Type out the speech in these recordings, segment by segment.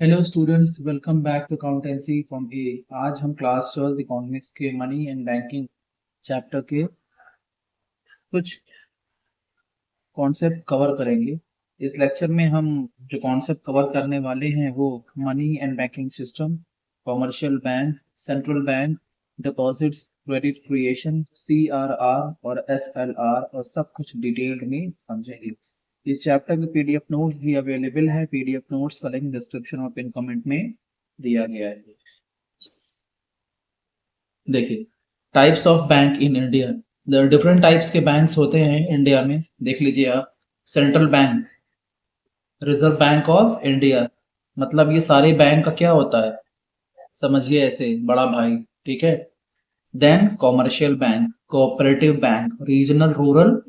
Hello students, welcome back to accountancy from A. आज हम class 12 economics के money and banking chapter के कुछ कॉन्सेप्ट कवर करेंगे। इस लेक्चर में हम जो कॉन्सेप्ट कवर करने वाले हैं वो money and banking system, commercial bank, central bank, deposits, credit creation, CRR और SLR और सब कुछ डिटेल्ड में समझेंगे। इस चैप्टर के PDF नोट्स भी अवेलेबल है। PDF नोट्स का लिंक डिस्क्रिप्शन और पिन कमेंट में दिया गया है। देखिए, types of bank in India. Different types के बैंक्स होते हैं इंडिया में। देख लीजिए आप, central bank, reserve bank of India, मतलब ये सारे बैंक का क्या होता है, समझिए ऐसे बड़ा भाई, ठीक है। Then commercial bank, cooperative bank, regional rural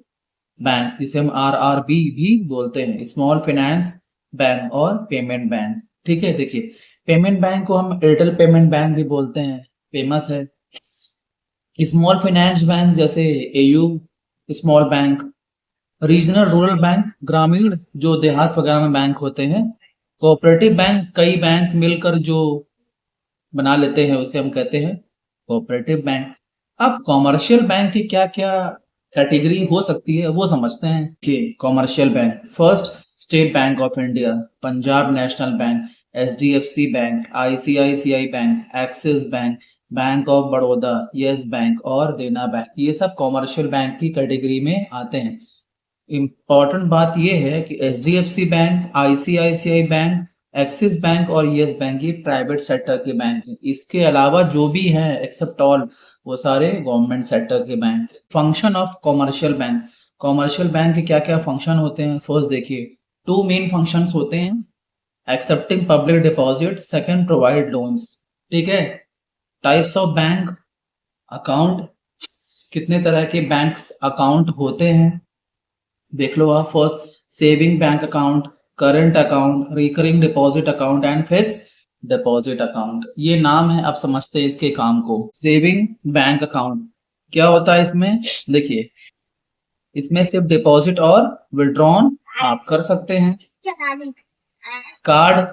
bank जिसे हम RRB भी बोलते हैं, स्मॉल फाइनेंस बैंक और पेमेंट बैंक, ठीक है। देखिए, पेमेंट बैंक को हम एयरटेल पेमेंट बैंक भी बोलते हैं, फेमस है। स्मॉल फाइनेंस बैंक जैसे AU small bank, regional rural bank ग्रामीण जो देहात वगैरह में बैंक होते हैं, कोऑपरेटिव बैंक कई बैंक मिलकर जो बना लेते हैं उसे हम कहते हैं कोऑपरेटिव बैंक। अब कॉमर्शियल बैंक की क्या क्या कैटेगरी हो सकती है वो समझते हैं कि commercial bank, first state bank of India, Punjab national bank, HDFC bank, ICICI bank, axis bank, bank of Baroda, yes bank और देना बैंक, ये सब कॉमर्शियल बैंक की कैटेगरी में आते हैं। इम्पॉर्टेंट बात यह है कि HDFC bank, ICICI bank, axis bank और यस बैंक ये प्राइवेट सेक्टर के बैंक हैं। इसके अलावा जो भी हैं एक्सेप्ट ऑल वो सारे गवर्नमेंट सेक्टर के bank. Function of commercial bank, commercial bank के क्या क्या फंक्शन होते हैं। फर्स्ट देखिए, टू मेन फंक्शंस होते हैं, accepting public deposit, second provide loans, ठीक है। टाइप्स ऑफ बैंक अकाउंट, कितने तरह के बैंक्स अकाउंट होते हैं देख लो आप। First saving bank account, current account, recurring deposit account and fix deposit account. ये नाम है, आप समझते हैं इसके काम को। सेविंग बैंक अकाउंट क्या होता है इसमें, देखिए इसमें सिर्फ डिपॉजिट और विड्रॉन आप कर सकते हैं। कार्ड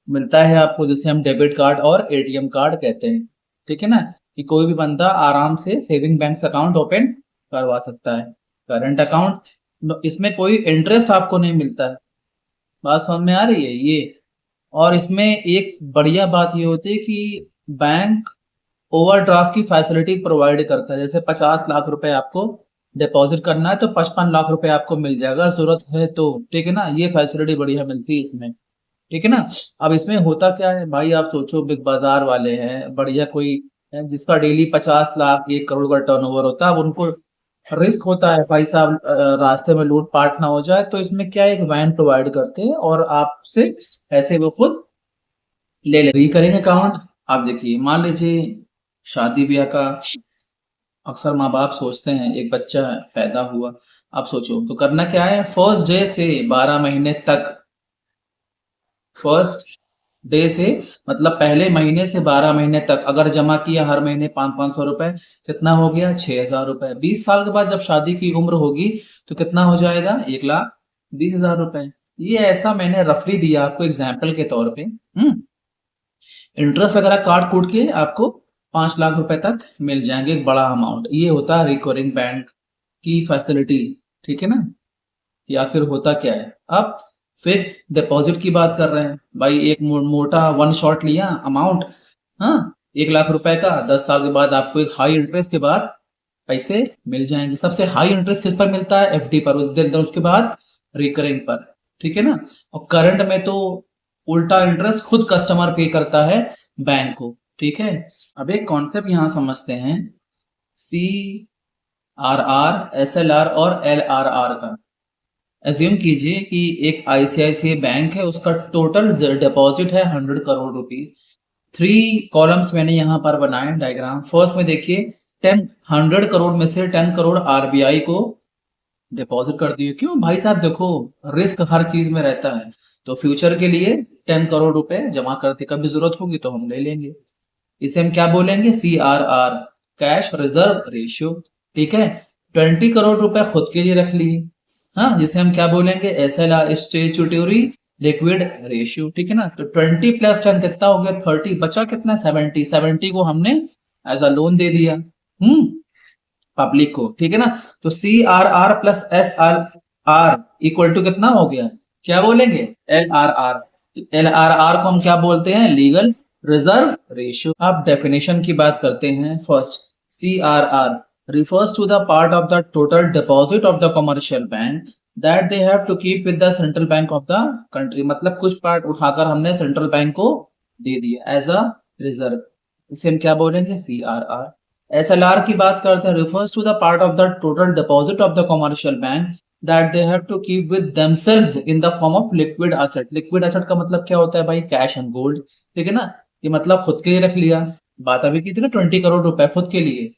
मिलता है आपको जिसे हम डेबिट कार्ड और ATM कार्ड कहते हैं, ठीक है ना, कि कोई भी बंदा आराम से सेविंग बैंक अकाउंट ओपन करवा सकता है। करंट अकाउंट, इसमें कोई इंटरेस्ट आपको नहीं मिलता है, बात समझ में आ रही है ये। और इसमें एक बढ़िया बात ये होती है कि बैंक ओवरड्राफ्ट की फैसिलिटी प्रोवाइड करता है। जैसे 50 लाख रुपए आपको डिपॉजिट करना है तो 55 लाख रुपए आपको मिल जाएगा जरूरत है तो, ठीक है ना, ये फैसिलिटी बढ़िया मिलती है इसमें, ठीक है ना। अब इसमें होता क्या है भाई, आप सोचो बिग बाजार वाले हैं, बढ़िया कोई है जिसका डेली 50 लाख 1 करोड़ का टर्नओवर होता है, अब उनको रिस्क होता है भाई साहब रास्ते में लूट पाट ना हो जाए, तो इसमें क्या है, एक वैन प्रोवाइड करते हैं और आपसे ऐसे वो खुद ले ले। रिकरिंग अकाउंट, आप देखिए मान लीजिए शादी ब्याह का अक्सर माँ बाप सोचते हैं, एक बच्चा पैदा हुआ, आप सोचो तो करना क्या है, फर्स्ट डे से 12 महीने तक, फर्स्ट डे से मतलब पहले महीने से 12 महीने तक अगर जमा किया हर महीने 500 रुपए, कितना हो गया 6000 रुपए। 20 साल के बाद जब शादी की उम्र होगी तो कितना हो जाएगा 1,20,000 रुपए। ये ऐसा मैंने रफली दिया आपको एग्जाम्पल के तौर पे। इंटरेस्ट वगैरह काट कूट के आपको 5 लाख रुपए तक मिल जाएंगे, एक बड़ा अमाउंट। ये होता है रिकरिंग बैंक की फैसिलिटी, ठीक है ना। या फिर होता क्या है, अब फिक्स डिपॉजिट की बात कर रहे हैं भाई, एक मोटा वन शॉट लिया अमाउंट, हाँ, 1 लाख रुपए का, 10 साल के बाद आपको एक हाई इंटरेस्ट के बाद पैसे मिल जाएंगे। सबसे हाई इंटरेस्ट किस पर मिलता है, FD पर, उसके बाद रिकरिंग पर, ठीक है ना। और करंट में तो उल्टा इंटरेस्ट खुद कस्टमर पे करता है बैंक को, ठीक है। अब एक कॉन्सेप्ट यहां समझते हैं, CRR, SLR और LRR का। एज्यूम कीजिए कि एक ICICI बैंक है, उसका टोटल डिपॉजिट है 100 करोड़ रुपीज। 3 कॉलम्स मैंने यहाँ पर बनाए डायग्राम। फर्स्ट में देखिए 100 करोड़ में से 10 करोड़ RBI को डिपॉजिट कर दिए। क्यों भाई साहब, देखो रिस्क हर चीज में रहता है, तो फ्यूचर के लिए 10 करोड़ रुपए जमा करते, कभी जरूरत होगी तो हम ले लेंगे। इसे हम क्या बोलेंगे, CRR, कैश रिजर्व रेशियो, ठीक है। 20 करोड़ रुपए खुद के लिए रख लिए, हाँ, जिसे हम क्या बोलेंगे, SLR, स्टेचुटरी लिक्विड रेशियो, ठीक है ना। तो 20 प्लस 10 कितना हो गया 30, बचा कितना 70, 70 को हमने एज अ लोन दे दिया पब्लिक को, ठीक है ना। तो C R R plus S R R equal to कितना हो गया, क्या बोलेंगे, L R R. L R R को हम क्या बोलते हैं, लीगल रिजर्व रेशियो। आप डेफिनेशन की बात करते हैं। First, C R R refers to the part of the total deposit of the commercial bank that they have to keep with the central bank of the country। मतलब कुछ part उठाकर हमने central bank को दे दिया as a reserve, इसे हम क्या बोलेंगे, सी आर आर। SLR की बात करते हैं, refers to the part of the total deposit of the commercial bank that they have to keep with themselves in the form of liquid asset। liquid asset का मतलब क्या होता है भाई, कैश एंड गोल्ड, ठीक है ना। ये मतलब खुद के लिए रख लिया, बात अभी की थी ना 20 करोड़ रुपए खुद के लिए,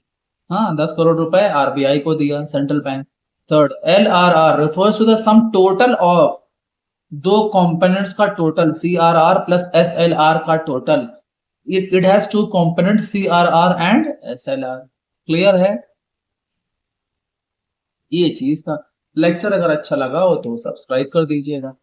हाँ 10 करोड़ रुपए आरबीआई को दिया central bank. Third, L R R refers to the sum total of दो कंपोनेंट्स का total, C R R plus S L R का total. It has two component C R R and S L R. Clear है, ये चीज था। Lecture अगर अच्छा लगा हो तो सब्सक्राइब कर दीजिएगा।